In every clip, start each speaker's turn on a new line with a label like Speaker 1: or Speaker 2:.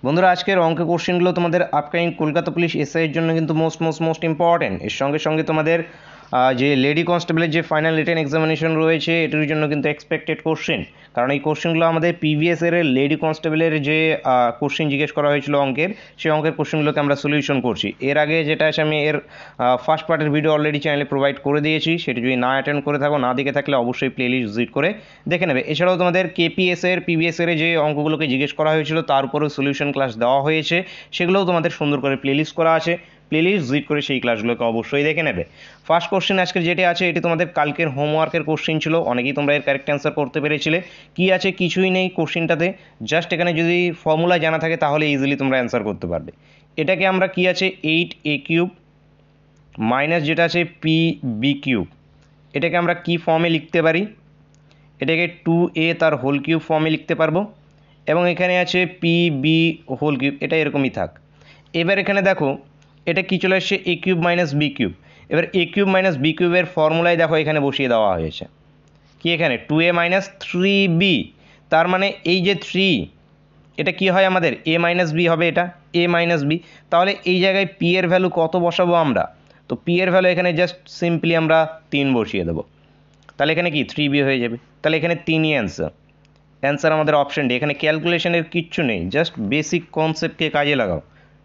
Speaker 1: বন্ধুরা আজকের অঙ্ক কোশ্চেনগুলো তোমাদের আপকামিং কলকাতা পুলিশ এসআই এর জন্য কিন্তু মোস্ট ইম্পর্টেন্ট। এর সঙ্গে সঙ্গে তোমাদের যে লেডি কনস্টেবলের যে ফাইনাল রিটেন এক্সামিনেশন রয়েছে এটির জন্য কিন্তু এক্সপেক্টেড কোশ্চেন, কারণ এই কোশ্চেনগুলো আমাদের প্রিভিয়াস ইয়ারের লেডি কনস্টেবলের যে কোশ্চেন জিজ্ঞেস করা হয়েছিল অঙ্কের, সেই অঙ্কের কোশ্চেনগুলোকে আমরা সলিউশন করছি। এর আগে যেটা আছে আমি এর ফার্স্ট পার্টের ভিডিও অলরেডি চ্যানেলে প্রোভাইড করে দিয়েছি, সেটি যদি না অ্যাটেন্ড করে থাকো, না দেখে থাকলে অবশ্যই প্লেলিস্ট ভিজিট করে দেখে নেবে। এছাড়াও তোমাদের কেপিএসের প্রিভিয়াস ইয়ারে যে অঙ্কগুলোকে জিজ্ঞেস করা হয়েছিল তার উপরেও সলিউশন ক্লাস দেওয়া হয়েছে, সেগুলোও তোমাদের সুন্দর করে প্লেলিস্ট করা আছে, প্লেলিস্ট ভিজিট করে সেই ক্লাসগুলোকে অবশ্যই দেখে নেবে। ফার্স্ট কোশ্চেন আজকের যেটি আছে এটি তোমাদের কালকের হোমওয়ার্কের কোশ্চেন ছিল, অনেকেই তোমরা এর কারেক্ট অ্যান্সার করতে পেরেছিলে। কি আছে? কিছুই নেই কোশ্চেনটাতে, জাস্ট এখানে যদি ফর্মুলা জানা থাকে তাহলে ইজিলি তোমরা অ্যান্সার করতে পারবে। এটাকে আমরা কি আছে 8a³ মাইনাস যেটা আছে pb³ এটাকে আমরা কি ফর্মে লিখতে পারি? এটাকে 2a তার হোল কিউব ফর্মে লিখতে পারবো, এবং এখানে আছে pb³ এটা এরকমই থাক। এবার এখানে দেখো এটা কি চলে আসছে a³ মাইনাস b³। এবার a³ মাইনাস b³ ফর্মুলায় দেখো এখানে বসিয়ে দেওয়া হয়েছে কি, এখানে 2a মাইনাস 3b, তার মানে এই যে 3 এটা কি হয় আমাদের a মাইনাস b হবে, এটা a মাইনাস b। তাহলে এই জায়গায় p এর ভ্যালু কত বসাবো আমরা? তো p এর ভ্যালু এখানে জাস্ট সিম্পলি আমরা 3 বসিয়ে দেবো, তাহলে এখানে কি 3b হয়ে যাবে। তাহলে এখানে 3ই অ্যান্সার আমাদের অপশন ডি। এখানে ক্যালকুলেশনের কিচ্ছু নেই, জাস্ট বেসিক কনসেপ্টকে কাজে লাগাও।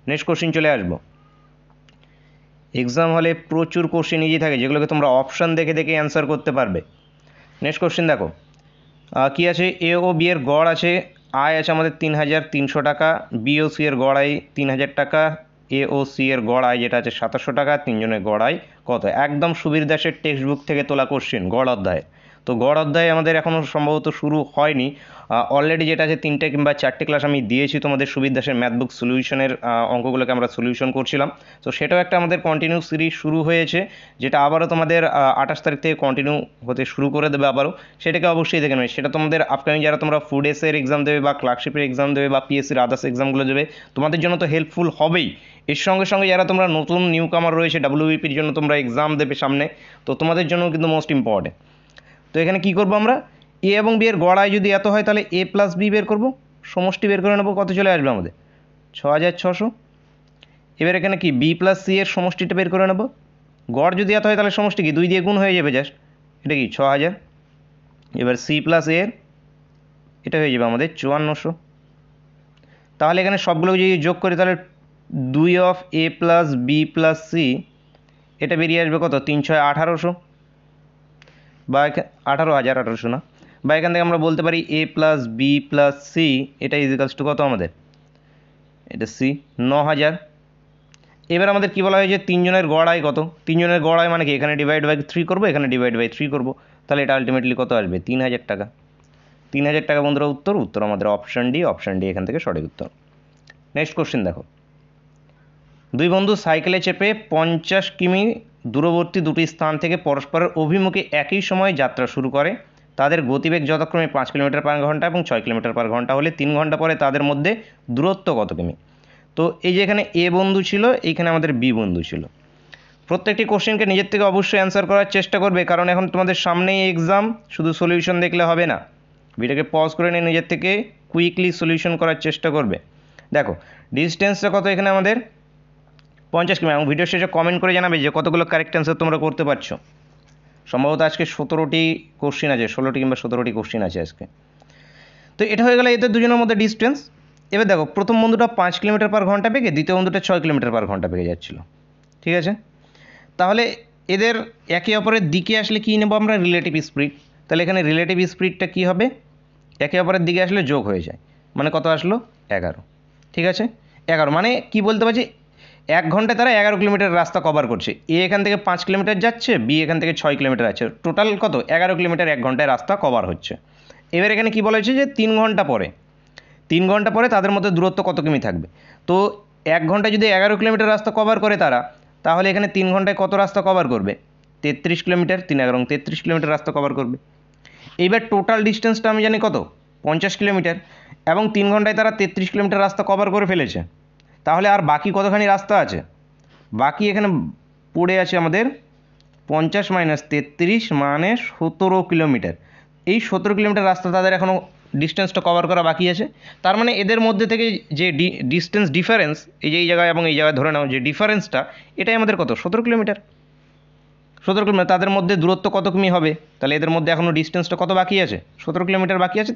Speaker 1: নেক্সট কোশ্চেন চলে আসবো। এক্সাম হলে প্রচুর কোশ্চেন ইজি থাকে যেগুলোকে তোমরা অপশান দেখে দেখে অ্যান্সার করতে পারবে। নেক্সট কোশ্চেন দেখো কি আছে, এ ও বি এর গড় আছে, আয় আছে আমাদের 3,300 টাকা, বি ও সি এর গড় আয় 3,000 টাকা, এ ও সি এর গড় আয় যেটা আছে 2700 টাকা, তিনজনের গড় আয় কত? একদম সুবীর দাসের টেক্সট বুক থেকে তোলা কোশ্চেন, গড় অধ্যায়। তো গড় অধ্যায় আমাদের এখনও সম্ভবত শুরু হয়নি, অলরেডি যেটা আছে 3টে কিংবা 4টে ক্লাস আমি দিয়েছি তোমাদের সুবীর দাসের ম্যাথ বুক সলিউশনের অঙ্কগুলোকে আমরা সলিউশন করছিলাম। তো সেটাও একটা আমাদের কন্টিনিউ সিরিজ শুরু হয়েছে, যেটা আবারও তোমাদের 28 তারিখ থেকে কন্টিনিউ হতে শুরু করে দেবে আবারও, সেটাকে অবশ্যই দেখে নেবে। সেটা তোমাদের আপকামিং যারা তোমরা ফুড এসের এক্সাম দেবে বা ক্লার্কশিপের এক্সাম দেবে বা পিএসসির আদার্স এক্সামগুলো দেবে, তোমাদের জন্য তো হেল্পফুল হবেই। এর সঙ্গে সঙ্গে যারা তোমরা নতুন নিউ কামার রয়েছে, ডাব্লিউবিপির জন্য তোমরা এক্সাম দেবে সামনে, তো তোমাদের জন্য কিন্তু মোস্ট ইম্পর্টেন্ট। তো এখানে কি করব আমরা, এ এবং বি এর গড় আয় যদি এত হয় তাহলে এ প্লাস বি বের করব, সমষ্টি বের করে নেবো, কত চলে আসবে আমাদের 6,600। এবার এখানে কি বি প্লাস সি এর সমষ্টিটা বের করে নেব, গড় যদি এত হয় তাহলে সমষ্টি কি 2 দিয়ে গুণ হয়ে যাবে জাস্ট, এটা কি 6,000। এবার সি প্লাস এর এটা হয়ে যাবে আমাদের 5400। তাহলে এখানে সবগুলো যদি যোগ করি তাহলে 2 of A plus B plus C এটা বেরিয়ে আসবে কত, 3,600 বা 18,000 না, বা এখান থেকে আমরা বলতে পারি এ প্লাস বি প্লাস সি এটা ইজিক্যালস টু কত আমাদের, এটা সি 9,000। এবার আমাদের কি বলা হয়েছে, তিনজনের গড় আয় কত? তিনজনের গড় আয় মানে কি, এখানে ডিভাইড বাই 3 করবো, এখানে ডিভাইড বাই 3 করবো, তাহলে এটা আলটিমেটলি কত আসবে 3,000 টাকা। 3,000 টাকা বন্ধুরা উত্তর আমাদের অপশান ডি, অপশান ডি এখান থেকে সঠিক উত্তর। নেক্সট কোশ্চেন দেখো, দুই বন্ধু সাইকেলে চেপে 50 কিমি দূরবর্তী দুটি স্থান থেকে পরস্পরের অভিমুখে একই সময় যাত্রা শুরু করে। তাদের গতিবেগ যথাক্রমে 5 কিলোমিটার পার ঘন্টা এবং 6 কিলোমিটার পার ঘন্টা হলে 3 ঘন্টা পরে তাদের মধ্যে দূরত্ব কত কিমি? তো এই যে এখানে এ বন্ধু ছিল, এইখানে আমাদের বি বন্ধু ছিল। প্রত্যেকটি কোশ্চেনকে নিজের থেকে অবশ্যই অ্যান্সার করার চেষ্টা করবে, কারণ এখন তোমাদের সামনেই এক্সাম, শুধু সলিউশন দেখলে হবে না। ভিডিওকে পজ করে নিয়ে নিজের থেকে কুইকলি সলিউশন করার চেষ্টা করবে। দেখো ডিস্টেন্সটা কত এখানে আমাদের 50 কিমি, এবং ভিডিও শেষে কমেন্ট করে জানাবে যে কতগুলো কারেক্ট অ্যান্সার তোমরা করতে পারছো। সম্ভবত আজকে 17টি কোশ্চেন আছে, 16টি কিংবা 17টি কোশ্চেন আছে আজকে। তো এটা হয়ে গেল এদের দুজনের মধ্যে ডিস্টেন্স। এবার দেখো প্রথম বন্ধুটা 5 কিলোমিটার পার ঘন্টা বেগে, দ্বিতীয় বন্ধুটা 6 কিলোমিটার পার ঘন্টা বেগে যাচ্ছিল, ঠিক আছে। তাহলে এদের একে অপরের দিকে আসলে কী নেব আমরা, রিলেটিভ স্পিড। তাহলে এখানে রিলেটিভ স্পিডটা কী হবে, একে অপরের দিকে আসলে যোগ হয়ে যায়, মানে কত আসলো 11, ঠিক আছে। 11 মানে কি বলতে পারছি, 1 ঘন্টায় তারা 11 কিলোমিটার রাস্তা কভার করছে। এ এখান থেকে 5 কিলোমিটার যাচ্ছে, বি এখান থেকে 6 কিলোমিটার আছে, টোটাল কত 11 কিলোমিটার 1 ঘন্টায় রাস্তা কভার হচ্ছে। এবার এখানে কি বলা হয়েছে যে 3 ঘন্টা পরে, 3 ঘন্টা পরে তাদের মধ্যে দূরত্ব কত কিমি থাকবে। তো 1 ঘন্টায় যদি 11 কিলোমিটার রাস্তা কভার করে তারা, তাহলে এখানে 3 ঘন্টায় কত রাস্তা কভার করবে, 33 কিলোমিটার, 3 33 কিলোমিটার রাস্তা কভার করবে। এইবার টোটাল ডিস্টেন্সটা আমি জানি কত 50 কিলোমিটার, এবং 3 ঘন্টায় তারা 33 কিলোমিটার রাস্তা কভার করে ফেলেছে। তাহলে আর বাকি কতখানি রাস্তা আছে, বাকি এখানে পড়ে আছে আমাদের 50 মাইনাস 33 মানে 17 কিলোমিটার। এই 17 কিলোমিটার রাস্তা তাদের এখনও ডিস্টেন্সটা কভার করা বাকি আছে। তার মানে এদের মধ্যে থেকে যে ডিস্টেন্স ডিফারেন্স, এই যে এই জায়গায় এবং এই জায়গায় ধরে নাও যে ডিফারেন্সটা, এটাই আমাদের কত, 17 কিলোমিটার। 17 কিলোমিটার, তাদের মধ্যে দূরত্ব কত কিমি হবে, তাহলে এদের মধ্যে এখনও ডিস্টেন্সটা কত বাকি আছে, 17 কিলোমিটার বাকি আছে।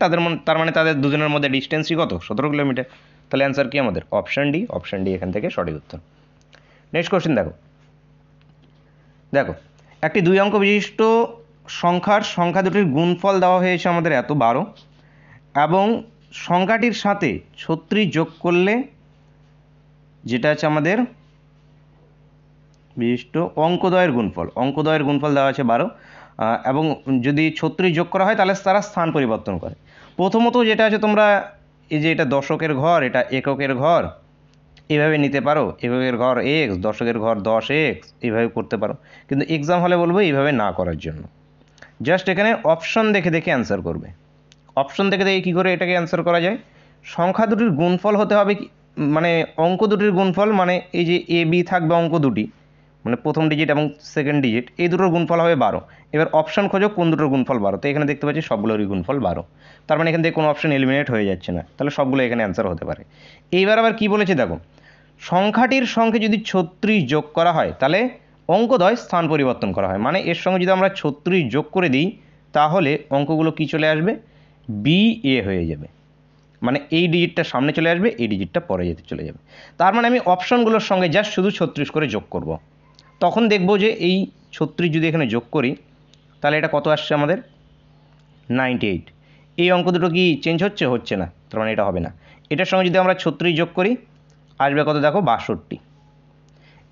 Speaker 1: তার মানে তাদের দুজনের মধ্যে ডিস্টেন্সই কত, 17 কিলোমিটার। তাহলে অ্যান্সার কি আমাদের অপশান ডি, অপশান ডি এখান থেকে সঠিক উত্তর। নেক্সট কোশ্চেন দেখো, একটি 2 অঙ্ক বিশিষ্ট সংখ্যা দুটির গুণফল দেওয়া হয়েছে আমাদের এত 12, এবং সংখ্যাটির সাথে 36 যোগ করলে, যেটা আছে আমাদের বিশিষ্ট অঙ্কদ্বয়ের গুণফল দেওয়া আছে 12, এবং যদি 36 যোগ করা হয় তাহলে তারা স্থান পরিবর্তন করে। প্রথমত যেটা আছে, তোমরা এই যে এটা দশকের ঘর, এটা এককের ঘর, এভাবে নিতে পারো, এককের ঘর এক্স, দশকের ঘর 10x, এইভাবে করতে পারো। কিন্তু এক্সাম হলে বলবো এইভাবে না করার জন্য। জাস্ট এখানে অপশন দেখে দেখে অ্যান্সার করবে। অপশন দেখে দেখে কী করে এটাকে অ্যান্সার করা যায়, সংখ্যা দুটির গুণফল হতে হবে মানে অঙ্ক দুটির গুণফল, মানে এই যে এ বি থাকবে অঙ্ক দুটি, মানে প্রথম ডিজিট এবং সেকেন্ড ডিজিট, এই দুটোর গুণফল হবে 12। এবার অপশন খোঁজো কোন দুটোর গুণফল 12, তো এখানে দেখতে পাচ্ছি সবগুলোরই গুণফল 12। তার মানে এখান থেকে কোনো অপশন এলিমিনেট হয়ে যাচ্ছে না, তাহলে সবগুলো এখানে অ্যান্সার হতে পারে। এইবার আবার কি বলেছে দেখো, সংখ্যাটির সঙ্গে যদি 36 যোগ করা হয় তাহলে অঙ্কদ্বয় স্থান পরিবর্তন করা হয়। মানে এর সঙ্গে যদি আমরা 36 যোগ করে দিই তাহলে অঙ্কগুলো কি চলে আসবে, বি এ হয়ে যাবে। মানে এই ডিজিটটা সামনে চলে আসবে, এই ডিজিটটা পরে যেতে চলে যাবে। তার মানে আমি অপশনগুলোর সঙ্গে জাস্ট শুধু 36 করে যোগ করব। তখন দেখব যে এই 36 যদি এখানে যোগ করি তাহলে এটা কত আসছে আমাদের, 98। এই অঙ্ক দুটো কি চেঞ্জ হচ্ছে না, তার মানে এটা হবে না। এটার সঙ্গে যদি আমরা 36 যোগ করি আসবে কত দেখো, 62।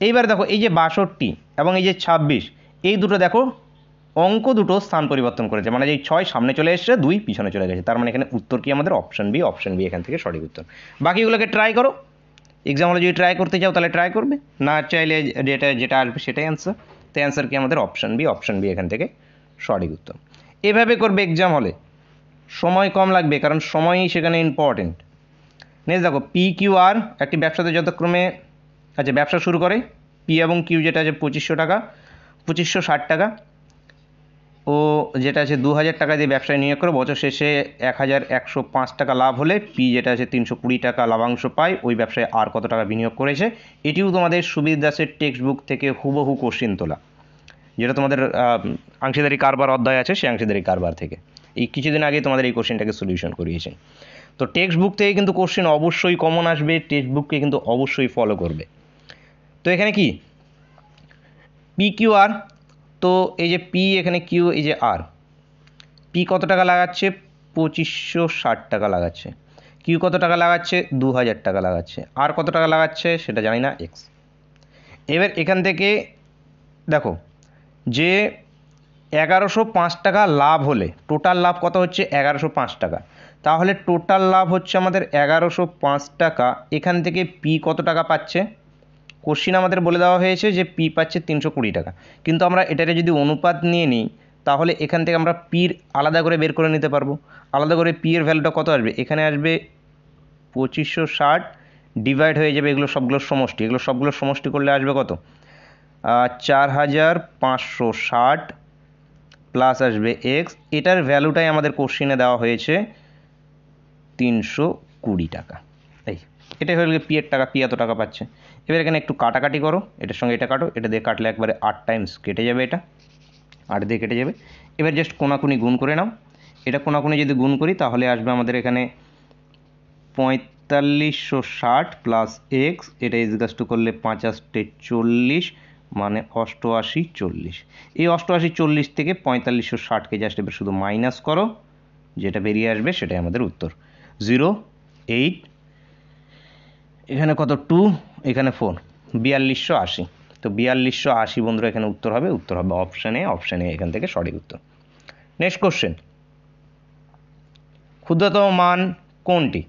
Speaker 1: এইবার দেখো এই যে 62 এবং এই যে 26, এই দুটো দেখো অঙ্ক দুটো স্থান পরিবর্তন করেছে, মানে যে 6 সামনে চলে এসেছে, 2 পিছনে চলে গেছে। তার মানে এখানে উত্তর কি আমাদের অপশন বি, অপশন বি এখান থেকে সঠিক উত্তর। বাকিগুলোকে ট্রাই করো, এক্সাম হলে যদি ট্রাই করতে চাও তাহলে ট্রাই করবে, না চাইলে যেটা আসবে সেটাই অ্যান্সার। তো অ্যান্সার কি আমাদের অপশন বি, অপশন বি এখান থেকে সঠিক উত্তর। এভাবে করবে এক্সাম হলে, সময় কম লাগবে কারণ সময়ই সেখানে ইম্পর্টেন্ট। নেক্সট দেখো পি কিউ আর, একটি ব্যবসাতে যথাক্রমে, আচ্ছা ব্যবসা শুরু করে পি এবং কিউ, যেটা আছে 2500 টাকা, 2560 টাকা, ও যেটা আছে 2000 টাকা দিয়ে ব্যবসায় নিয়োগ করে বছর শেষে 1105 টাকা লাভ হলে পি যেটা আছে 320 টাকা লাভাংশ পায়, ওই ব্যবসায় আর কত টাকা বিনিয়োগ করেছে। এটিও তোমাদের সুবীর দাসের টেক্সট বুক থেকে হুবহু কোশ্চিন তোলা, যেটা তোমাদের অংশীদারি কারবার অধ্যায় আছে, সেই অংশীদারি কারবার থেকে এই কিছুদিন আগে তোমাদের এই কোশ্চেনটাকে সলিউশন করিয়েছে। তো টেক্সট বুক থেকে কিন্তু কোশ্চেন অবশ্যই কমন আসবে, টেক্সট বুককে কিন্তু অবশ্যই ফলো করবে। তো এখানে কি পি কিউ আর, তো এই যে পি এখানে কিউ, এই যে আর, পি কত টাকা লাগাচ্ছে, 2560 টাকা লাগাচ্ছে, কিউ কত টাকা লাগাচ্ছে, 2000 টাকা লাগাচ্ছে, আর কত টাকা লাগাচ্ছে সেটা জানি না, এক্স। এবার এখান থেকে দেখো যে 1105 টাকা লাভ হলে টোটাল লাভ কত হচ্ছে, 1105 টাকা। তাহলে টোটাল লাভ হচ্ছে আমাদের 1105 টাকা। এখান থেকে পি কত টাকা পাচ্ছে, কোশ্চিন আমাদের বলে দেওয়া হয়েছে যে পি পাচ্ছে 320 টাকা, কিন্তু আমরা এটাকে যদি অনুপাত নিয়ে নিই তাহলে এখান থেকে আমরা পির আলাদা করে বের করে নিতে পারবো। আলাদা করে পি এর ভ্যালুটা কত আসবে, এখানে আসবে 2560 ডিভাইড হয়ে যাবে এগুলো সবগুলোর সমষ্টি করলে আসবে কত, 4560 প্লাস আসবে এক্স, এটার ভ্যালুটাই আমাদের কোশ্চিনে দেওয়া হয়েছে 320 টাকা। এটাই হয়ে গেল পি এর টাকা, পি এত টাকা পাচ্ছে। এবার এখানে একটু কাটাকাটি করো, এটার সঙ্গে এটা কাটো, এটা দিয়ে কাটলে একবারে 8 টাইমস কেটে যাবে, এটা 8 দিয়ে কেটে যাবে। এবার জাস্ট কোনাকুনি গুণ করে নাও, এটা কোনাকুনি যদি গুণ করি তাহলে আসবে আমাদের এখানে 4560 প্লাস এক্স, এটা ইজগাস টু করলে 5 40 মানে 8840। এই 8840 থেকে 4560কে জাস্ট এবার শুধু মাইনাস করো, যেটা বেরিয়ে আসবে সেটাই আমাদের উত্তর। 08, এখানে কত 2, এখানে 4, 4280। তো 4280 বন্ধুরা এখানে উত্তর হবে অপশান এ, এখান থেকে সঠিক উত্তর। নেক্সট কোশ্চেন, ক্ষুদ্রতম মান কোনটি?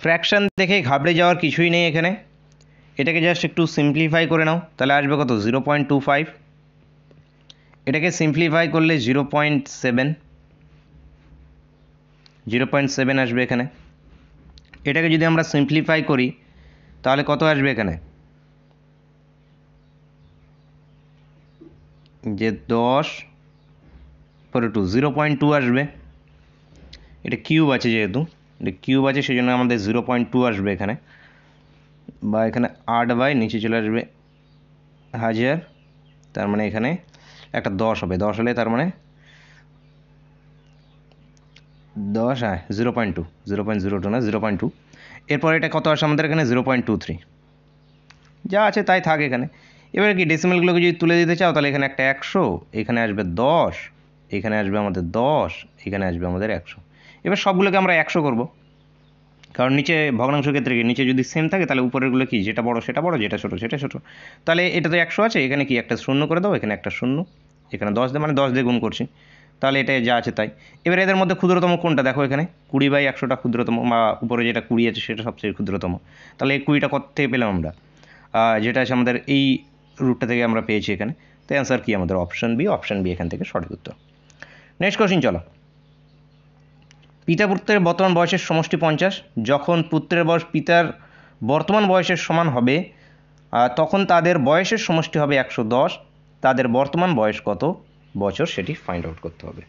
Speaker 1: ফ্র্যাকশন দেখে ঘাবড়ে যাওয়ার কিছুই নেই এখানে, এটাকে জাস্ট একটু সিম্পলিফাই করে নাও, তাহলে আসবে কত 0.25, এটাকে সিম্পলিফাই করলে 0.7 আসবে এখানে। এটাকে যদি আমরা সিম্পলিফাই করি তাহলে কত আসবে এখানে, যে 10 পরে 2, 0.2 আসবে। এটা কিউব আছে, যেহেতু এটা কিউব আছে সেই জন্য আমাদের 0.2 আসবে এখানে, বা এখানে 8 বাই নিচে চলে আসবে 1000, তার মানে এখানে একটা 10 হবে, 10 হলে তার মানে 10, হ্যাঁ 0.2, 0.02 না 0.2। এরপর এটা কত আসে আমাদের এখানে 0.23, যা আছে তাই থাক এখানে। এবার কি ডেসিমেলগুলোকে যদি তুলে দিতে চাও তাহলে এখানে একটা 100, এখানে আসবে 10, এখানে আসবে আমাদের 10, এখানে আসবে আমাদের 100। এবার সবগুলোকে আমরা 100 করব, কারণ নিচে ভগ্নাংশের ক্ষেত্রে কি নিচে যদি সেম থাকে তাহলে উপরেরগুলো কি যেটা বড় সেটা বড়, যেটা ছোট সেটা ছোট। তাহলে এটা তো 100 আছে, এখানে কি একটা শূন্য করে দাও, এখানে একটা শূন্য, এখানে 10 দিয়ে মানে 10 দিয়ে গুণ করছি, তাহলে এটা যা আছে তাই। এবার এদের মধ্যে ক্ষুদ্রতম কোনটা দেখো, এখানে 20/100টা ক্ষুদ্রতম, বা উপরে যেটা 20 আছে সেটা সবচেয়ে ক্ষুদ্রতম। তাহলে এই 20টা কত থেকে পেলাম আমরা, যেটা আছে আমাদের এই রুটটা থেকে আমরা পেয়েছি এখানে। তো অ্যান্সার কি আমাদের অপশন বি, অপশন বি এখান থেকে সঠিক উত্তর। নেক্সট কোশ্চিন চলো। পিতা পুত্রের বর্তমান বয়সের সমষ্টি 50, যখন পুত্রের বয়স পিতার বর্তমান বয়সের সমান হবে তখন তাদের বয়সের সমষ্টি হবে 110, তাদের বর্তমান বয়স কত বছর সেটি ফাইন্ড আউট করতে হবে।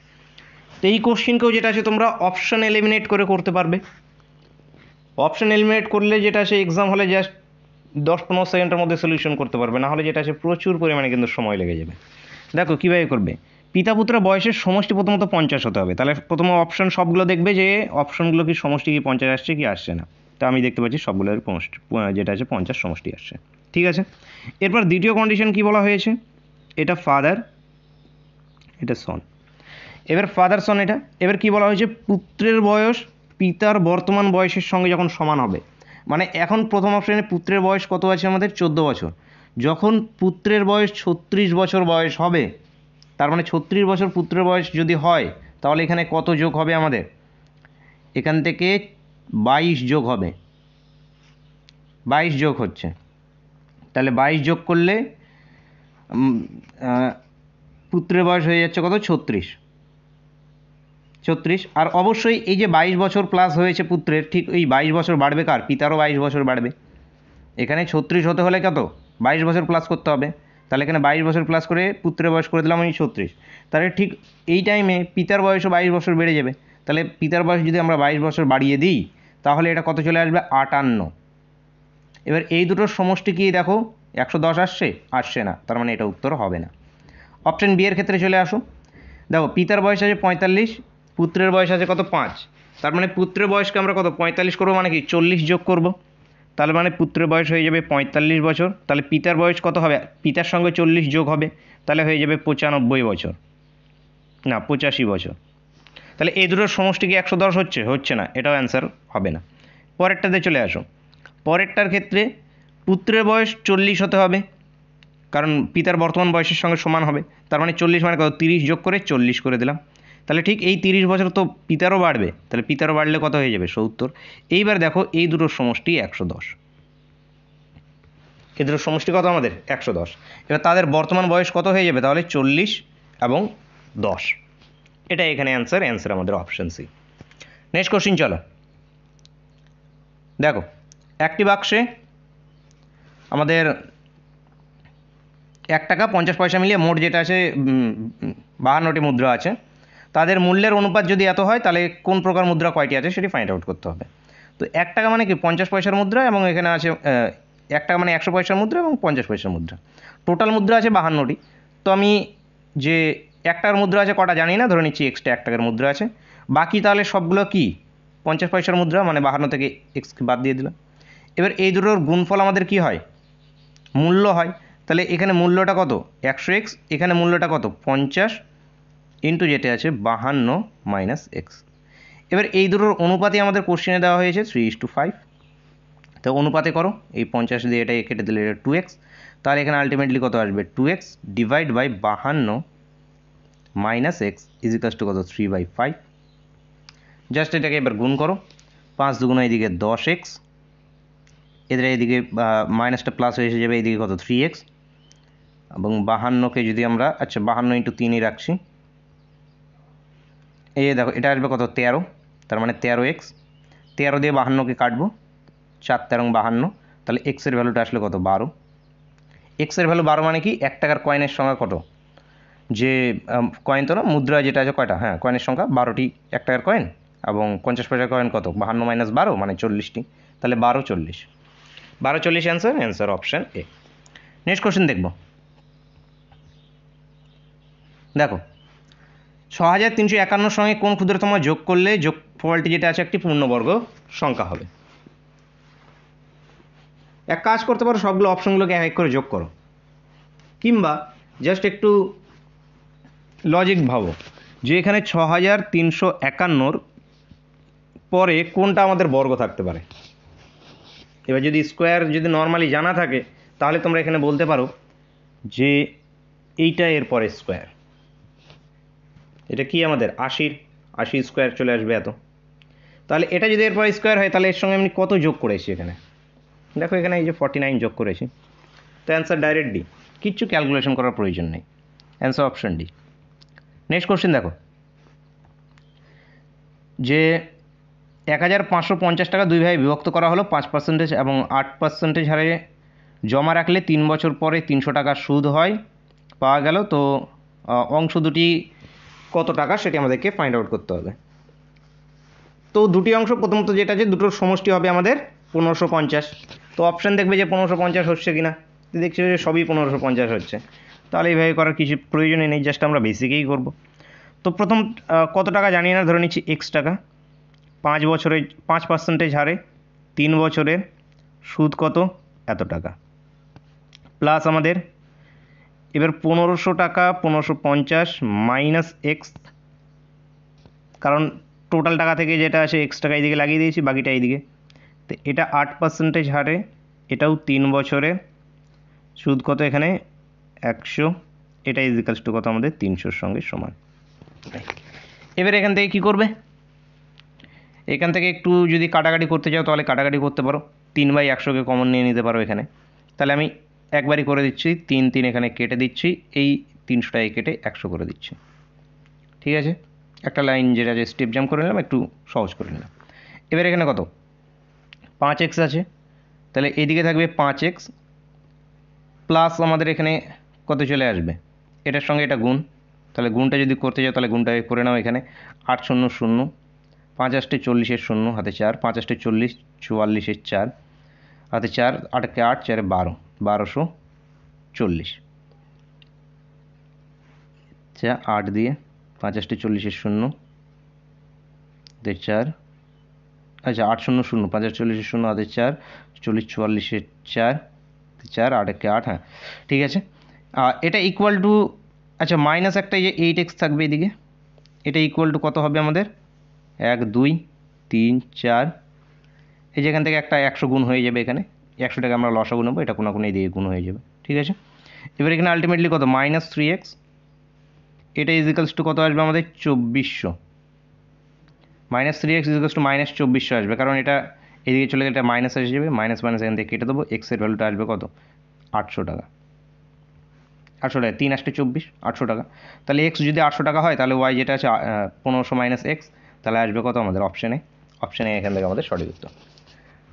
Speaker 1: তো এই কোশ্চিনকেও যেটা আছে তোমরা অপশন এলিমিনেট করে করতে পারবে। অপশন এলিমিনেট করলে যেটা আছে এক্সাম হলে জাস্ট 10-15 সেকেন্ডের মধ্যে সলিউশন করতে পারবে, না হলে যেটা আছে প্রচুর পরিমাণে কিন্তু সময় লেগে যাবে। দেখো কীভাবে করবে, পিতা পুত্র বয়সের সমষ্টি প্রথমত 50 হতে হবে, তাহলে প্রথম অপশন সবগুলো দেখবে যে অপশনগুলো কি সমষ্টি কি 50 আসছে কি আসছে না। তো আমি দেখতে পাচ্ছি সবগুলোর যেটা আছে 50 সমষ্টি আসছে, ঠিক আছে। এরপর দ্বিতীয় কন্ডিশন কি বলা হয়েছে, এটা ফাদার, এটা সন। এবার ফাদার সন এটা, এবার কি বলা হয়েছে, পুত্রের বয়স পিতার বর্তমান বয়সের সঙ্গে যখন সমান হবে, মানে এখন প্রথম অপশানে পুত্রের বয়স কত আছে আমাদের 14 বছর, যখন পুত্রের বয়স 36 বছর বয়স হবে, তার মানে 36 বছর পুত্রের বয়স যদি হয় তাহলে এখানে কত যোগ হবে আমাদের, এখান থেকে 22 যোগ হবে, 22 যোগ হচ্ছে, তাহলে 22 যোগ করলে পুত্রের বয়স হয়ে যাচ্ছে কত 36। আর অবশ্যই এই যে 22 বছর প্লাস হয়েছে পুত্রের, ঠিক এই 22 বছর বাড়বে কার, পিতারও 22 বছর বাড়বে। এখানে 36 হতে হলে কত 22 বছর প্লাস করতে হবে, তাহলে এখানে 22 বছর প্লাস করে পুত্রের বয়স করে দিলাম আমি 36, তাহলে ঠিক এই টাইমে পিতার বয়সও 22 বছর বেড়ে যাবে, তাহলে পিতার বয়স যদি আমরা 22 বছর বাড়িয়ে দিই তাহলে এটা কত চলে আসবে 58। এবার এই দুটোর সমষ্টি কি দেখো 110 আসছে, আসছে না, তার মানে এটা উত্তর হবে না। অপশন বি এর ক্ষেত্রে চলে আসো, দেখো পিতার বয়স আছে 45, পুত্রের বয়স আছে কত 5, তার মানে পুত্রের বয়সকে আমরা কত 45 করবো, মানে কি 40 যোগ করব, তাহলে মানে পুত্রের বয়স হয়ে যাবে 45 বছর, তাহলে পিতার বয়স কত হবে, পিতার সঙ্গে 40 যোগ হবে, তাহলে হয়ে যাবে 95 বছর, না 85 বছর। তাহলে এই দুটোর সমষ্টি কি 110 হচ্ছে, হচ্ছে না, এটাও অ্যান্সার হবে না। পরেরটাতে চলে আসো, পরেরটার ক্ষেত্রে পুত্রের বয়স 40 হতে হবে, কারণ পিতার বর্তমান বয়সের সঙ্গে সমান হবে, তার মানে 40 মানে কত 30 যোগ করে 40 করে দিলাম, তাহলে ঠিক এই 30 বছর তো পিতারও বাড়বে, তাহলে পিতারও বাড়লে কত হয়ে যাবে 70। এইবার দেখো এই দুটোর সমষ্টি 110, এই দুটোর সমষ্টি কত আমাদের 110, এবার তাদের বর্তমান বয়স কত হয়ে যাবে তাহলে 40 এবং 10, এটা এখানে অ্যান্সার আমাদের অপশন সি। নেক্সট কোশ্চিন চলো, দেখো একটি বাক্সে আমাদের 1 টাকা 50 পয়সা মিলিয়ে মোট যেটা আছে 52টি মুদ্রা আছে, তাদের মূল্যের অনুপাত যদি এত হয় তাহলে কোন প্রকার মুদ্রা কয়টি আছে সেটি ফাইন্ড আউট করতে হবে। তো 1 টাকা মানে কি 50 পয়সার মুদ্রা, এবং এখানে আছে 1 টাকা মানে 100 পয়সার মুদ্রা এবং 50 পয়সার মুদ্রা, টোটাল মুদ্রা আছে 52টি। তো আমি যে 1 টাকার মুদ্রা আছে কটা জানি না, ধরে নিচ্ছি এক্সট্রা 1 টাকার মুদ্রা আছে, বাকি তাহলে সবগুলো কি 50 পয়সার মুদ্রা, মানে 52 থেকে এক্স বাদ দিয়ে দিলাম। এবার এই দুটোর গুণফল আমাদের কি হয়, মূল্য হয়, তাহলে এখানে মূল্যটা কত 100x, এখানে মূল্যটা কত 50 ইন্টু যেটা আছে 52 মাইনাস এক্স। এবার এই দুটোর অনুপাতে আমাদের কোশ্চেনে দেওয়া হয়েছে 3:5, তো অনুপাতে করো, এই 50 দিয়ে এটা কেটে দিলে এটা 2x, তাহলে এখানে আলটিমেটলি কত আসবে 2x divide by 52 minus x equals two কত 3/5। জাস্ট এটাকে এবার গুণ করো, 5 দুগুণ এইদিকে 10x, এদের এইদিকে মাইনাসটা প্লাস হয়ে এসে যাবে, এইদিকে কত 3x, এবং 52কে যদি আমরা 52 ইন্টু 3ই রাখছি, এই দেখো এটা আসবে কত 13, তার মানে 13x, 13 দিয়ে 52কে কাটবো, 4 13 52, তাহলে এক্সের ভ্যালুটা আসলে কত 12, এক্সের ভ্যালু 12 মানে কি 1 টাকার কয়েনের সংখ্যা কত, যে কয়েন তো না মুদ্রা যেটা আছে কয়টা, হ্যাঁ কয়েনের সংখ্যা 12টি 1 টাকার কয়েন, এবং 50 পয়সার কয়েন কত, 52 মাইনাস 12 মানে 40টি, তাহলে 1240, 1240 answer option A. Next question দেখব, দেখো 6351 সঙ্গে কোন ক্ষুদ্রতম যোগ করলে যোগফলটি যেটা আছে একটি পূর্ণবর্গ সংখ্যা হবে। এক কাজ করতে পারো, সবগুলো অপশনগুলোকে এক এক করে যোগ করো, কিংবা জাস্ট একটু লজিক ভাবো যে এখানে 6351 পরে কোনটা আমাদের বর্গ থাকতে পারে। এবার যদি স্কোয়ার যদি নর্মালি জানা থাকে তাহলে তোমরা এখানে বলতে পারো যে এইটা এর পরে স্কোয়ার, এটা কি আমাদের 80 স্কোয়ার চলে আসবে এত, তাহলে এটা যদি এরপরে স্কোয়ার হয় তাহলে এর সঙ্গে আমি কত যোগ করেছি এখানে, দেখো এখানে এই যে 49 যোগ করেছি, তো অ্যান্সার ডাইরেক্ট ডি, কিচ্ছু ক্যালকুলেশন করার প্রয়োজন নেই, answer option D. Next question দেখো, যে 1550 টাকা দুই ভাগে বিভক্ত করা হলো 5% এবং 8% হারে জমা রাখলে 3 বছর পরে 300 টাকা সুদ হয় পাওয়া গেল, তো অংশ দুটি কত টাকা সেটি আমাদেরকে ফাইন্ড আউট করতে হবে। তো দুটি অংশ প্রথমত যেটা আছে দুটোর সমষ্টি হবে আমাদের 1550, তো অপশান দেখবে যে 1550 হচ্ছে কিনা, দেখছি যে সবই 1550 হচ্ছে, তাহলে এইভাবে করার কিছু প্রয়োজনই নেই, জাস্ট আমরা বেসিকেই করব। তো প্রথম কত টাকা জানি না, ধরে নিচ্ছি x টাকা, 5 বছরে 5% হারে 3 বছরের সুদ কত এত টাকা, প্লাস আমাদের এবার 1500 টাকা 1550 মাইনাস এক্স, কারণ টোটাল টাকা থেকে যেটা আছে এক্স টাকা এইদিকে লাগিয়ে দিয়েছি, বাকিটা এইদিকে, তো এটা 8% হারে, এটাও 3 বছরের সুদ কত এখানে 100, এটা ইজিক্যালস টু কত আমাদের 300-র সঙ্গে সমান। এবার এখান থেকে কি করবে, এখান থেকে একটু যদি কাটাকাটি করতে চাও তাহলে কাটাকাটি করতে পারো, 3/100কে কমন নিয়ে নিতে পারো এখানে, তাহলে আমি একবারই করে দিচ্ছি, 3 এখানে কেটে দিচ্ছি, এই 300টাকে কেটে 100 করে দিচ্ছি, ঠিক আছে, একটা লাইন যেটা যে স্টেপ জাম্প করে নিলাম, একটু সহজ করে নিলাম। এবার এখানে কত 5x আছে, তাহলে এদিকে থাকবে 5x প্লাস আমাদের এখানে কত চলে আসবে, এটার সঙ্গে এটা গুণ, তাহলে গুণটা যদি করতে যাও তাহলে গুণটা করে নাও, এখানে 8 শূন্য 0, 5 8 40 0 হাতে 4, 5 8 40 44 4 হাতে 4, 8 কে 8 4 12, 1240, আচ্ছা 8 দিয়ে 5 8 40 0 হাতে 4, আচ্ছা 8 শূন্য 0, 5 8 40 0 হাতে 4, 40 44 4 4 8 কে 8, হ্যাঁ ঠিক আছে। এটা ইকুয়াল টু, আচ্ছা মাইনাস একটা যে 8x থাকবে এদিকে, এটা ইকুয়াল টু কত হবে আমাদের 1 2 3 4, এই যে এখান থেকে একটা 100 গুণ হয়ে যাবে, এখানে 100 টাকা আমরা লসাগু নেবো, এটা কোনো কোনো এদিকে গুণ হয়ে যাবে, ঠিক আছে। এবার এখানে আলটিমেটলি কত মাইনাস 3x, এটা ইজিক্যালস টু কত আসবে আমাদের 2400, মাইনাস 3x ইজিক্যালস টু মাইনাস 2400 আসবে, কারণ এটা এদিকে চলে গেলে এটা মাইনাস এসে যাবে, মাইনাস মাইনাস এখান থেকে কেটে দেবো, এক্সের ভ্যালুটা আসবে কত 800 টাকা, 800 টাকা 3 8 24 800 টাকা, তাহলে এক্স যদি 800 টাকা হয় তাহলে ওয়াই যেটা আছে 1500 মাইনাস এক্স, তাহলে আসবে কত আমাদের অপশানে, অপশানে এখান থেকে আমাদের সঠিক উত্তর।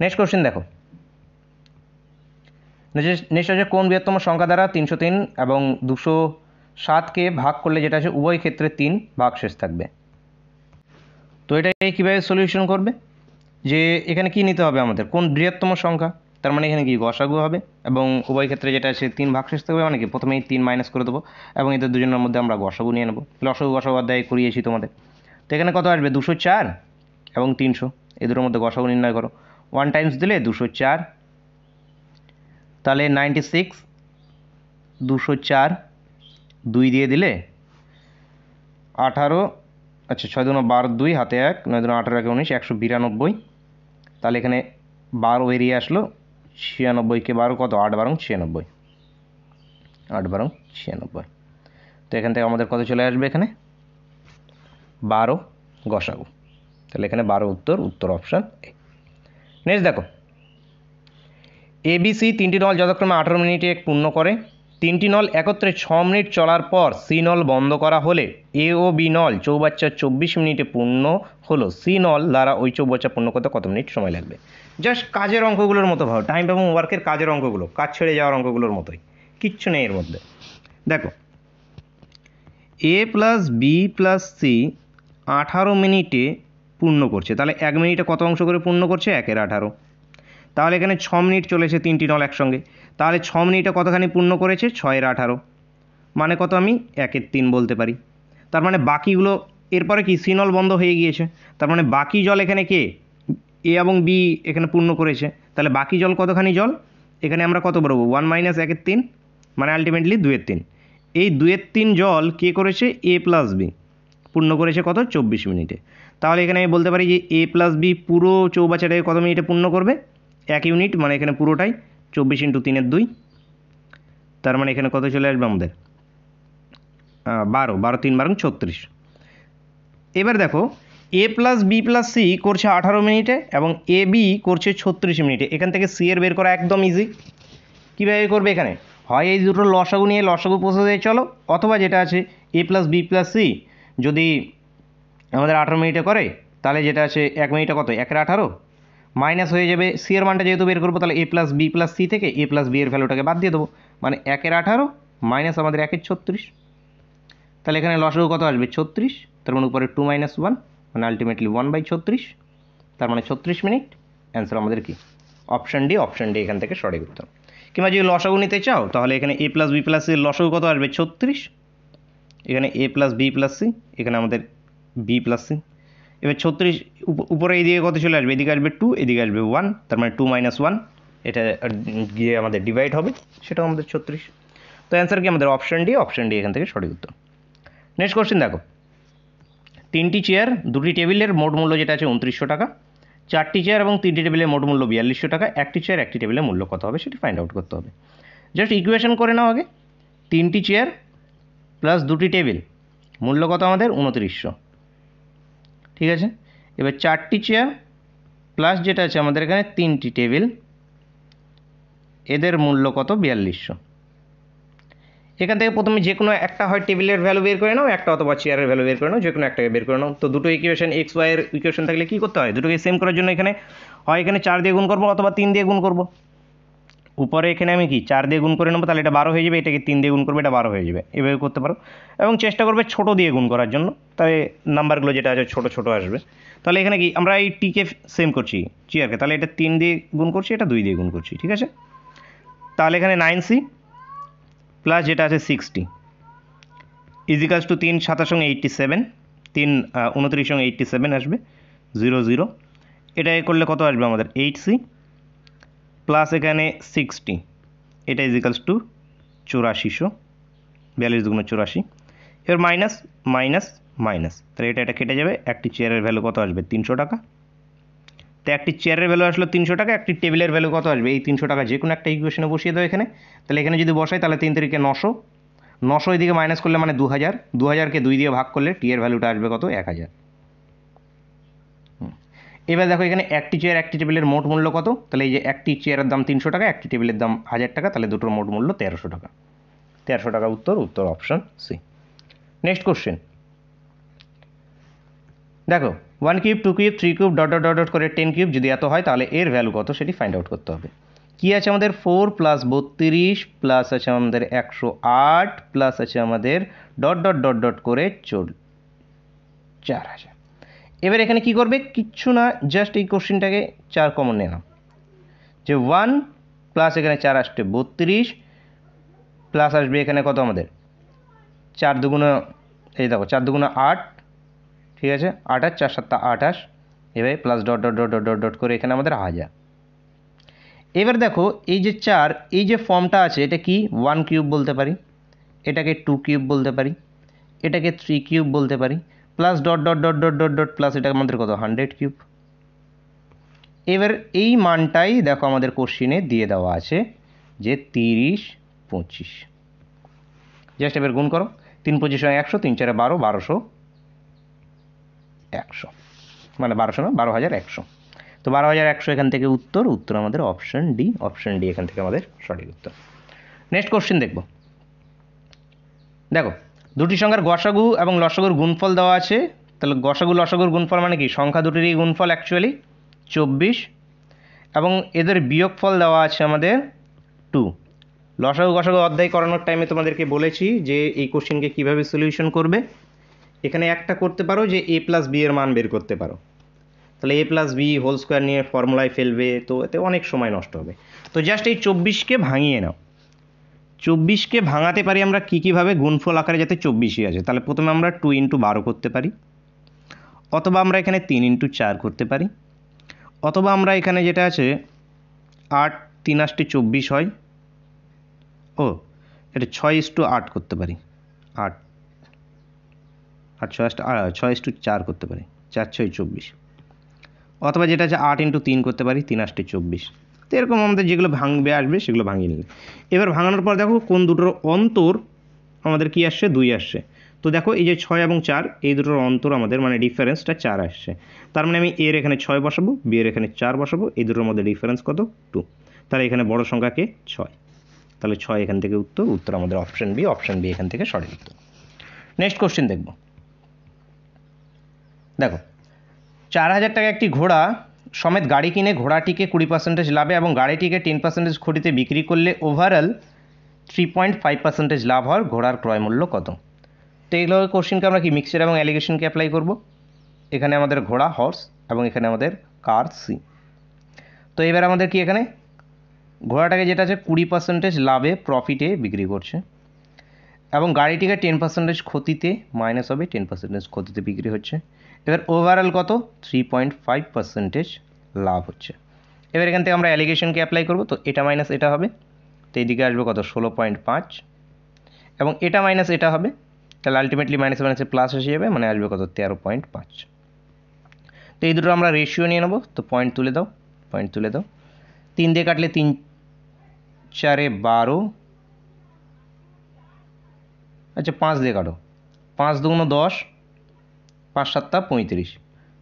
Speaker 1: নেক্সট কোশ্চেন দেখো, নেক্সট আছে কোন বৃহত্তম সংখ্যা দ্বারা 303 এবং 207কে ভাগ করলে যেটা আছে উভয় ক্ষেত্রে 3 ভাগশেষ থাকবে। তো এটাকে কীভাবে সলিউশন করবে, যে এখানে কি নিতে হবে আমাদের কোন বৃহত্তম সংখ্যা, তার মানে এখানে কি গসাগু হবে, এবং উভয় ক্ষেত্রে যেটা আছে 3 ভাগশেষ থাকবে, মানে কি প্রথমেই 3 মাইনাস করে দেবো এবং এদের দুজনের মধ্যে আমরা গসাগু নিয়ে নেবো, লসাগু গসাগু অধ্যায় করিয়েছি তোমাদের। তো এখানে কত আসবে 204 এবং 300, এই দুটোর মধ্যে গসাগু নির্ণয় করো, 1 টাইমস দিলে 204, তাহলে 96, 204 2 দিয়ে দিলে 18, আচ্ছা 6 2 12 2 হাতে 1 9 2 18 19 192, তাহলে এখানে 12 বেরিয়ে আসলো, 96কে 12 কত 8 12 96, 8 12 96, তো এখান থেকে আমাদের কত চলে আসবে এখানে 12 গসাগু, তাহলে এখানে 12 উত্তর অপশান এ। নেক্সট দেখো, ABC 3টি নল যথাক্রমে 18 মিনিটে পূর্ণ করে, 3টি নল একত্রে 6 মিনিট চলার পর সি নল বন্ধ করা হলে এ ও বি নল চৌবাচ্চা 24 মিনিটে পূর্ণ হলো, সি নল দ্বারা ওই চৌবাচ্চা পূর্ণ করতে কত মিনিট সময় লাগবে। জাস্ট কাজের অঙ্কগুলোর মতো ভাবো, টাইম এবং ওয়ার্কের কাজের অঙ্কগুলো, কাজ ছেড়ে যাওয়ার অঙ্কগুলোর মতোই, কিচ্ছু নেই এর মধ্যে। দেখো এ প্লাস বি প্লাস সি 18 মিনিটে পূর্ণ করছে, তাহলে 1 মিনিটে কত অংশ করে পূর্ণ করছে? 1/18। তাহলে এখানে 6 মিনিট চলেছে 3টি নল একসঙ্গে, তাহলে 6 মিনিটে কতখানি পূর্ণ করেছে? 6/18, মানে কত? আমি 1/3 বলতে পারি। তার মানে বাকিগুলো, এরপরে কি সি নল বন্ধ হয়ে গিয়েছে, তার মানে বাকি জল এখানে কে? এ এবং বি এখানে পূর্ণ করেছে, তাহলে বাকি জল কতখানি জল? এখানে আমরা কত বলবো? 1 - 1/3, মানে আলটিমেটলি 2/3। এই 2/3 জল কে করেছে? এ প্লাস বি পূর্ণ করেছে কত? 24 মিনিটে। তাহলে এখানে আমি বলতে পারি যে এ প্লাস বি পুরো চৌবাচ্চাটাকে কত মিনিটে পূর্ণ করবে? 1 ইউনিট, মানে এখানে পুরোটাই 24 × 3 = 2, তার মানে এখানে কত চলে আসবে আমাদের? 12, 12 3 = 36। এবার দেখো এ প্লাস বি প্লাস সি করছে 18 মিনিটে এবং এ বি করছে 36 মিনিটে। এখান থেকে সি এর বের করা একদম ইজি। কীভাবে করবে? এখানে হয় এই দুটো লসাগু নিয়ে লসাগু প্রসেসে চলো, অথবা যেটা আছে এ প্লাস বি প্লাস সি যদি আমাদের 18 মিনিটে করে, তাহলে যেটা আছে 1 মিনিটে কত? 1/18 মাইনাস হয়ে যাবে সি এর মানটা যেহেতু বের করবো, তাহলে এ প্লাস বি প্লাস সি থেকে এ প্লাস বি এর ভ্যালুটাকে বাদ দিয়ে দেবো, মানে 1/18 মাইনাস আমাদের 1/36। তাহলে এখানে লসাগু কত আসবে? 36, তার মানে উপরে 2 - 1, মানে আলটিমেটলি 1/36, তার মানে 36 মিনিট। অ্যান্সার আমাদের কি? Option D. অপশান ডি এখান থেকে সঠিক উত্তর। কিংবা যদি লসাগু নিতে চাও তাহলে এখানে এ প্লাস বি প্লাস সির লসাগু কত আসবে? 36, এখানে এ প্লাস বি প্লাস সি, এখানে আমাদের বি প্লাস সি। এবার 36 উপরে এইদিকে কত চলে আসবে? এদিকে আসবে 2, এদিকে আসবে 1, তার মানে 2 - 1, এটা গিয়ে আমাদের ডিভাইড হবে, সেটাও আমাদের 36। তো অ্যান্সার কি আমাদের? Option D. অপশান ডি এখান থেকে সঠিক উত্তর। নেক্সট কোশ্চেন দেখো, 3টি চেয়ার 2টি টেবিলের মোট মূল্য যেটা আছে 2900 টাকা, 4টি চেয়ার এবং 3টি টেবিলের মোট মূল্য 4200 টাকা, একটি চেয়ার একটি টেবিলের মূল্য কত হবে সেটি ফাইন্ড আউট করতে হবে। জাস্ট ইকুয়েশন করে নাও আগে। 3টি চেয়ার প্লাস 2টি টেবিল মূল্য কত আমাদের? 2900, ঠিক আছে। এবার 4টি চেয়ার প্লাস যেটা আছে আমাদের এখানে 3টি টেবিল, এদের মূল্য কত? 4200। এখান থেকে প্রথমে যে কোনো একটা হয় টেবিলের ভ্যালু বের করে নাও, একটা অথবা চেয়ারের ভ্যালু বের করে নাও, যে কোনো একটাকে বের করে নাও। তো দুটো ইকুয়েশন এক্স ওয়াই এর ইকুয়েশন থাকলে কী করতে হয়? দুটোকে সেম করার জন্য এখানে হয় এখানে 4 দিয়ে গুণ করবো অথবা 3 দিয়ে গুণ করবো। উপরে এখানে আমি কি 4 দিয়ে গুণ করে নেবো, তাহলে এটা 12 হয়ে যাবে, এটাকে 3 দিয়ে গুণ করবে, এটা 12 হয়ে যাবে। এভাবে করতে পারো এবং চেষ্টা করবে ছোট দিয়ে গুণ করার জন্য, তাহলে নাম্বারগুলো যেটা আছে ছোট ছোট আসবে। তাহলে এখানে কি আমরা এই টিকে সেম করছি চেয়ারকে, তাহলে এটা 3 দিয়ে গুণ করছি, এটা 2 দিয়ে গুণ করছি, ঠিক আছে। তাহলে এখানে 9c প্লাস যেটা আছে 60 ইজিক্যালস টু 3 7 সঙ্গে 87, 3 29 সঙ্গে 87 আসবে 0 0। এটা করলে কত আসবে আমাদের? 8c প্লাস এখানে 60, এটা ইজিক্যালস টু 8400, 42 দুগুণ 84। এবার মাইনাস মাইনাস মাইনাস, তাহলে এটা কেটে যাবে। একটি চেয়ারের ভ্যালু কত আসবে? 300 টাকা। তো একটি চেয়ারের ভ্যালু আসলো 300 টাকা, একটি টেবিলের ভ্যালু কত আসবে? এই 300 টাকা যে কোনো একটা ইকুয়েশনে বসিয়ে দাও এখানে। তাহলে এখানে যদি বসাই তাহলে 3 3 900, 900 এদিকে মাইনাস করলে মানে 2000, 2000কে 2 দিয়ে ভাগ করলে টি এর ভ্যালুটা আসবে কত? 1000। এবার দেখো এখানে একটি চেয়ার একটি টেবিলের মোট মূল্য কত? তাহলে এই যে একটি চেয়ারের দাম 300 টাকা, একটি টেবিলের দাম 1000 টাকা, তাহলে দুটোর মোট মূল্য 1300 টাকা। 1300 টাকা উত্তর। উত্তর অপশন সি। নেক্সট কোশ্চেন দেখো, 1 cube 2 cube 3 cube dot dot dot dot করে 10 কিউব যদি এত হয় তাহলে এর ভ্যালু কত সেটি ফাইন্ড আউট করতে হবে। কি আছে আমাদের? 4 প্লাস 32 প্লাস আছে আমাদের 108 প্লাস আছে আমাদের ডট ডট ডট ডট করে 4000। এবার এখানে কি করবে? কিচ্ছু না, জাস্ট এই কোশ্চেনটাকে 4 কমন নিয়ে নাও, যে 1 প্লাস এখানে 4 আসবে 32 প্লাস আসবে এখানে কত আমাদের? 4 দুগুণ, এই দেখো 4 দুগুণ 8, ঠিক আছে, 8 আর 4 7 28, এভাবে plus dot dot dot dot dot dot করে এখানে আমাদের 1000। এবার দেখো এই যে 4, এই যে ফর্মটা আছে এটা কি? 1 কিউব বলতে পারি, এটাকে 2 কিউব বলতে পারি, এটাকে 3 কিউব বলতে পারি, plus dot dot dot dot dot dot plus এটা আমাদের কত? 100 কিউব। এবার এই মানটাই দেখো আমাদের কোশ্চিনে দিয়ে দেওয়া আছে যে 30 25। জাস্ট এবার গুণ করো, 3 25 100, 3 4 12, 1200 100, মানে 1200 না 12100। তো 12100 এখান থেকে উত্তর। উত্তর আমাদের অপশন ডি। অপশন ডি এখান থেকে আমাদের সঠিক উত্তর। নেক্সট কোশ্চেন দেখো, দুটি সংখ্যার গসাগু এবং লসাগুর গুণফল দেওয়া আছে। তাহলে গসাগু লসাগুর গুণফল মানে কি? সংখ্যা দুটিরই গুণফল অ্যাকচুয়ালি 24 এবং এদের বিয়োগফল দেওয়া আছে আমাদের 2। লসাগু গসাগু অধ্যায় করানোর টাইমে তোমাদেরকে বলেছি যে এই কোশ্চেনকে কীভাবে সলিউশন করবে। এখানে একটা করতে পারো যে এ প্লাস বি এর মান বের করতে পারো, তাহলে a plus B whole square নিয়ে ফর্মুলায় ফেলবে, তো এতে অনেক সময় নষ্ট হবে। তো জাস্ট এই 24কে ভাঙিয়ে নাও। 24কে ভাঙাতে পারি আমরা কীভাবে, গুণফল আকারে যাতে 24ই আছে। তাহলে প্রথমে আমরা 2 × 12 করতে পারি, অথবা আমরা এখানে 3 × 4 করতে পারি, অথবা আমরা এখানে যেটা আছে 8 3 8 24 হয়, ও এটা 6:8 করতে পারি, 8 8 6:4 করতে পারি, 4 6 24, অথবা যেটা আছে 8 × 3 করতে পারি, 3 8 24। তো এরকম আমাদের যেগুলো ভাঙবে আসবে সেগুলো ভাঙিয়ে নিলে। এবার ভাঙানোর পর দেখো কোন দুটোর অন্তর আমাদের কি আসছে, 2 আসছে। তো দেখো এই যে 6 এবং 4 এই দুটোর অন্তর আমাদের মানে ডিফারেন্সটা 4 আসছে। তার মানে আমি এর এখানে 6 বসাবো, বি এর এখানে 4 বসাবো, এই দুটোর মধ্যে ডিফারেন্স কত, 2। তাহলে এখানে বড় সংখ্যা কে, 6। তাহলে 6 এখান থেকে উত্তর আমাদের অপশন বি এখান থেকে সঠিক উত্তর। নেক্সট কোশ্চেন দেখব। দেখো 4000 টাকা একটি ঘোড়া সমেত গাড়ি কিনে ঘোড়াটিকে 20% লাভে এবং গাড়িটিকে 10% ক্ষতিতে বিক্রি করলে ওভারঅল 3.5% লাভ হওয়ার ঘোড়ার ক্রয় মূল্য কত? তো এইগুলো কোশ্চেনকে আমরা কি মিক্সচার এবং অ্যালিগেশনকে অ্যাপ্লাই করব। এখানে আমাদের ঘোড়া হর্স এবং এখানে আমাদের কার সি। তো এবার আমাদের কি এখানে ঘোড়াটাকে যেটা আছে 20% লাভে প্রফিটে বিক্রি করছে এবং গাড়িটিকে 10% ক্ষতিতে মাইনাস হবে, 10% ক্ষতিতে বিক্রি হচ্ছে। এবার ওভারঅল কত, 3.5% লাভ হচ্ছে। এবার এখান থেকে আমরা অ্যালিগেশনকে অ্যাপ্লাই করব। তো এটা মাইনাস এটা হবে, তো এইদিকে আসবে কত, 16.5, এবং এটা মাইনাস এটা হবে, তাহলে আলটিমেটলি মাইনাসে মাইনাসে প্লাস এসে যাবে, মানে আসবে কত, 13.5। তো এই দুটো আমরা রেশিও নিয়ে নেবো। তো পয়েন্ট তুলে দাও, 3 দিয়ে কাটলে 3 4 12, আচ্ছা 5 দিয়ে কাটো, 5 2 10, 5 7 35,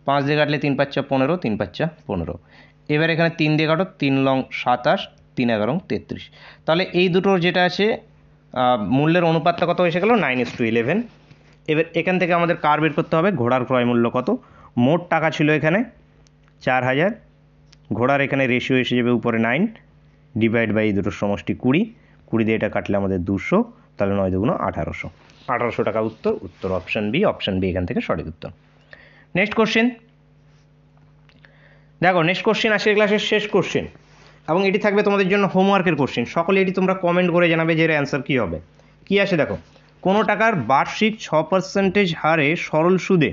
Speaker 1: 5 দিয়ে কাটলে 3 5 15, 3 5 15। এবার এখানে 3 দিয়ে কাটো, 3 লং 27, 3 11 33। তাহলে এই দুটোর যেটা আছে মূল্যের অনুপাতটা কত এসে গেল, 9:11। এবার এখান থেকে আমাদের কার বের করতে হবে, ঘোড়ার ক্রয় মূল্য কত। মোট টাকা ছিল এখানে 4000, ঘোড়ার এখানে রেশিও এসে যাবে উপরে 9 ডিভাইড বাই এই দুটোর সমষ্টি 20, 20 দিয়ে এটা কাটলে আমাদের 200, তাহলে 9 2 1800 টাকা উত্তর অপশন বি এখান থেকে সঠিক উত্তর। নেক্সট কোশ্চেন দেখো, নেক্সট কোশ্চেন আজকের ক্লাসের শেষ কোশ্চেন এবং এটি থাকবে তোমাদের জন্য হোমওয়ার্কের কোশ্চেন। সকলে এটি তোমরা কমেন্ট করে জানাবে যে এর অ্যান্সার কী হবে। কি আসে দেখো, কোনো টাকার বার্ষিক 6% হারে সরল সুদে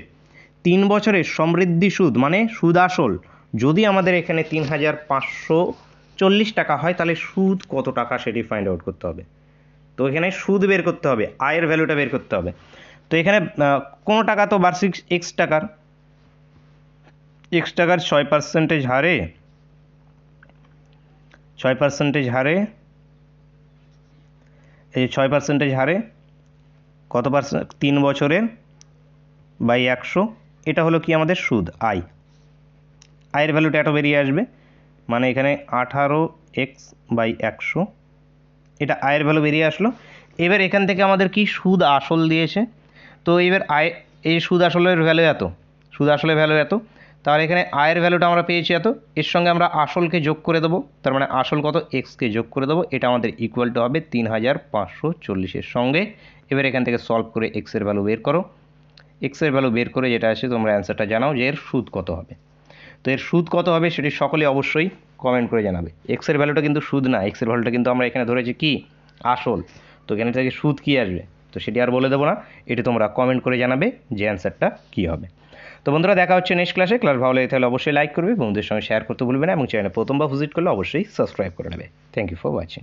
Speaker 1: 3 বছরের সমৃদ্ধি সুদ মানে সুদ আসল যদি আমাদের এখানে 3540 টাকা হয়, তাহলে সুদ কত টাকা সেটি ফাইন্ড আউট করতে হবে। তো এখানে সুদ বের করতে হবে, আয়ের ভ্যালুটা বের করতে হবে। তো এখানে কোনো টাকা তো বার্ষিক এক্স টাকার 6% হারে 6% হারে এই 6% হারে কত পার্সেন্ট, 3 বছরের বাই 100, এটা হলো কি আমাদের সুদ, আয়ের ভ্যালুটা এত বেরিয়ে আসবে, মানে এখানে 18x/100, এটা আয়ের ভ্যালু বেরিয়ে আসলো। এবার এখান থেকে আমাদের কি সুদ আসল দিয়েছে, তো এবার এই সুদ আসলের ভ্যালু এত, তাহলে এখানে আয়ের ভ্যালুটা আমরা পেয়েছি এত, এর সঙ্গে আমরা আসলকে যোগ করে দেবো, তার মানে আসল কত, এক্সকে যোগ করে দেবো, এটা আমাদের ইকুয়াল টু হবে 3540 সঙ্গে। এবার এখান থেকে সলভ করে এক্সের ভ্যালু বের করো, এক্সের ভ্যালু বের করে যেটা আসে তোমরা অ্যান্সারটা জানাও যে এর সুদ কত হবে। তো এর সুদ কত হবে সেটি সকলে অবশ্যই কমেন্ট করে জানাবে। এক্সের ভ্যালুটা কিন্তু সুদ না, এক্সের ভ্যালুটা কিন্তু আমরা এখানে ধরেছি কি, আসল। তো এখানে থেকে সুদ কী আসবে তো সেটি আর বলে দেবো না, এটি তোমরা কমেন্ট করে জানাবে যে অ্যান্সারটা কী হবে। তো বন্ধুরা দেখা হচ্ছে নেক্সট ক্লাসে। ক্লাস ভালো লাগে তাহলে অবশ্যই লাইক করবে, বন্ধুদের সঙ্গে শেয়ার করতে ভুলবে না এবং চ্যানেলে প্রথমবার ভিজিট করলে অবশ্যই সাবস্ক্রাইব করে নেবে। Thank you for watching.